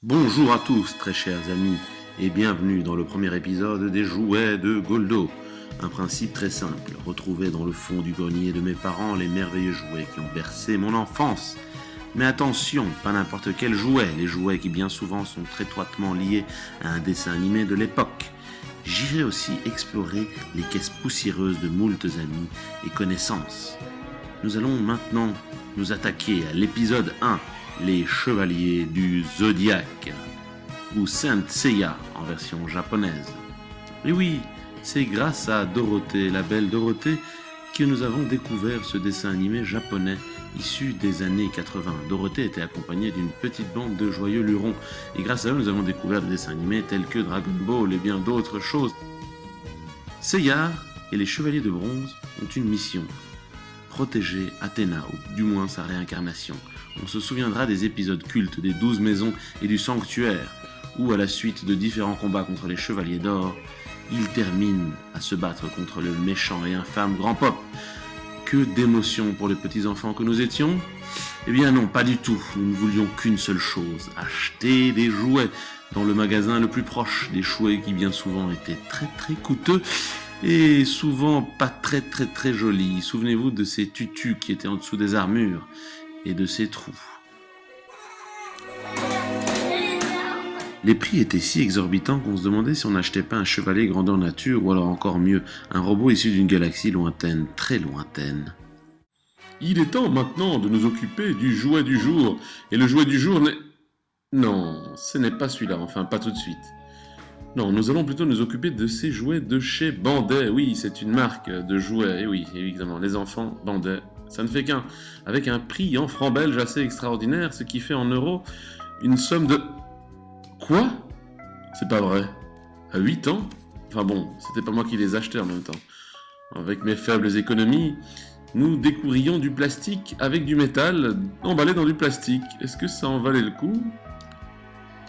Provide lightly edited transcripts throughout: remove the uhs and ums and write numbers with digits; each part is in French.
Bonjour à tous, très chers amis, et bienvenue dans le premier épisode des jouets de Goldo. Un principe très simple, retrouver dans le fond du grenier de mes parents les merveilleux jouets qui ont bercé mon enfance. Mais attention, pas n'importe quel jouet, les jouets qui bien souvent sont très étroitement liés à un dessin animé de l'époque. J'irai aussi explorer les caisses poussiéreuses de moultes amis et connaissances. Nous allons maintenant nous attaquer à l'épisode 1, les Chevaliers du Zodiaque, ou Saint Seiya en version japonaise. Et oui, c'est grâce à Dorothée, la belle Dorothée, que nous avons découvert ce dessin animé japonais issu des années 80. Dorothée était accompagnée d'une petite bande de joyeux lurons, et grâce à eux nous avons découvert des dessins animés tels que Dragon Ball et bien d'autres choses. Seiya et les Chevaliers de Bronze ont une mission: protéger Athéna, ou du moins sa réincarnation. On se souviendra des épisodes cultes des 12 maisons et du sanctuaire, où à la suite de différents combats contre les Chevaliers d'Or, ils terminent à se battre contre le méchant et infâme Grand Pop. Que d'émotions pour les petits enfants que nous étions? Eh bien non, pas du tout. Nous ne voulions qu'une seule chose: acheter des jouets dans le magasin le plus proche, des jouets qui bien souvent étaient très très coûteux et souvent pas très jolis. Souvenez-vous de ces tutus qui étaient en dessous des armures et de ces trous. Les prix étaient si exorbitants qu'on se demandait si on n'achetait pas un chevalier grandeur nature, ou alors encore mieux, un robot issu d'une galaxie lointaine, très lointaine. Il est temps maintenant de nous occuper du jouet du jour, et le jouet du jour n'est... Non, ce n'est pas celui-là, enfin pas tout de suite. Non, nous allons plutôt nous occuper de ces jouets de chez Bandai. Oui, c'est une marque de jouets, et oui, évidemment, les enfants, Bandai, ça ne fait qu'un. Avec un prix en francs belges assez extraordinaire, ce qui fait en euros une somme de... Quoi? C'est pas vrai. À 8 ans? Enfin bon, c'était pas moi qui les achetais en même temps. Avec mes faibles économies, nous découvrions du plastique avec du métal emballé dans du plastique. Est-ce que ça en valait le coup?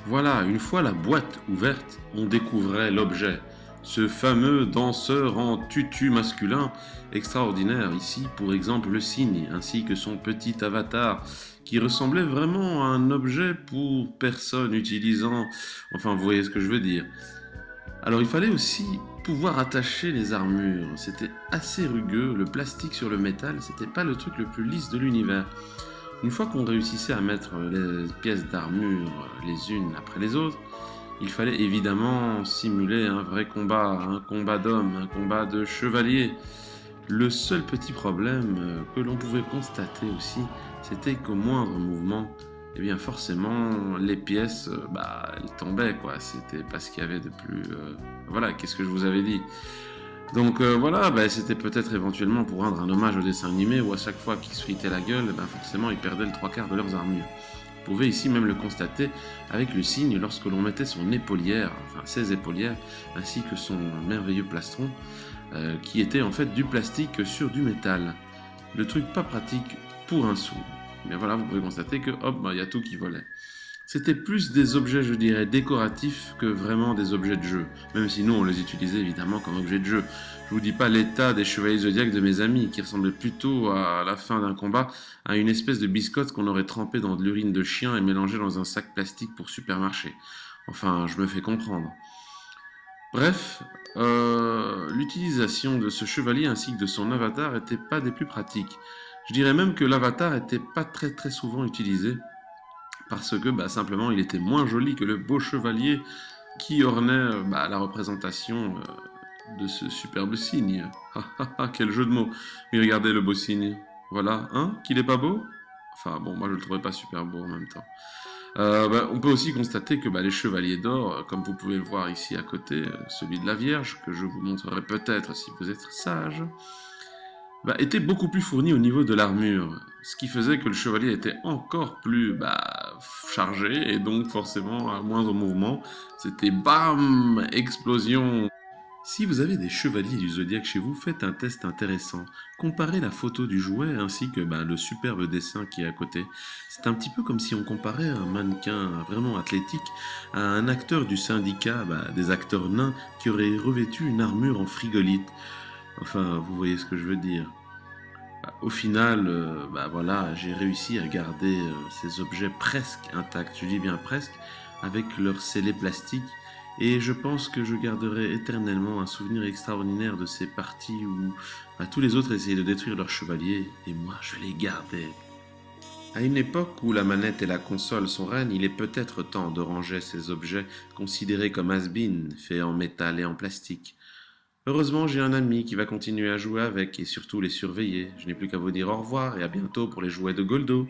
Voilà, une fois la boîte ouverte, on découvrait l'objet. Ce fameux danseur en tutu masculin extraordinaire, ici pour exemple le cygne, ainsi que son petit avatar, qui ressemblait vraiment à un objet pour personne utilisant... Enfin, vous voyez ce que je veux dire. Alors il fallait aussi pouvoir attacher les armures. C'était assez rugueux, le plastique sur le métal, c'était pas le truc le plus lisse de l'univers. Une fois qu'on réussissait à mettre les pièces d'armure les unes après les autres, il fallait évidemment simuler un vrai combat, un combat d'hommes, un combat de chevaliers. Le seul petit problème que l'on pouvait constater aussi, c'était qu'au moindre mouvement, eh bien forcément, les pièces, elles tombaient, quoi. C'était pas ce qu'il y avait de plus... Voilà, qu'est-ce que je vous avais dit? Donc voilà, c'était peut-être éventuellement pour rendre un hommage au dessin animé où à chaque fois qu'ils se fritaient la gueule, forcément ils perdaient le 3/4 de leurs armures. Vous pouvez ici même le constater avec le cygne lorsque l'on mettait son épaulière, enfin ses épaulières, ainsi que son merveilleux plastron, qui était en fait du plastique sur du métal. Le truc pas pratique pour un sou. Mais voilà, vous pouvez constater que hop, y a tout qui volait. C'était plus des objets, je dirais, décoratifs que vraiment des objets de jeu. Même si nous, on les utilisait évidemment comme objets de jeu. Je vous dis pas l'état des chevaliers zodiaques de mes amis, qui ressemblaient plutôt à la fin d'un combat à une espèce de biscotte qu'on aurait trempée dans de l'urine de chien et mélangée dans un sac plastique pour supermarché. Enfin, je me fais comprendre. Bref, l'utilisation de ce chevalier ainsi que de son avatar était pas des plus pratiques. Je dirais même que l'avatar était pas très souvent utilisé, parce que simplement il était moins joli que le beau chevalier qui ornait la représentation de ce superbe cygne. Quel jeu de mots. Mais regardez le beau cygne. Voilà, hein? Qu'il est pas beau? Enfin bon, moi je le trouvais pas super beau en même temps. On peut aussi constater que les chevaliers d'or, comme vous pouvez le voir ici à côté, celui de la Vierge, que je vous montrerai peut-être si vous êtes sage, était beaucoup plus fourni au niveau de l'armure, ce qui faisait que le chevalier était encore plus chargé, et donc forcément à moindre mouvement, c'était BAM! Explosion! Si vous avez des chevaliers du zodiaque chez vous, faites un test intéressant. Comparez la photo du jouet ainsi que le superbe dessin qui est à côté. C'est un petit peu comme si on comparait un mannequin vraiment athlétique à un acteur du syndicat des acteurs nains qui aurait revêtu une armure en frigolite. Enfin, vous voyez ce que je veux dire. Au final, voilà, j'ai réussi à garder ces objets presque intacts, je dis bien presque, avec leur scellé plastique. Et je pense que je garderai éternellement un souvenir extraordinaire de ces parties où tous les autres essayaient de détruire leurs chevaliers, et moi je les gardais. À une époque où la manette et la console sont reines, il est peut-être temps de ranger ces objets considérés comme has-been, faits en métal et en plastique. Heureusement, j'ai un ami qui va continuer à jouer avec et surtout les surveiller. Je n'ai plus qu'à vous dire au revoir et à bientôt pour les jouets de Goldo.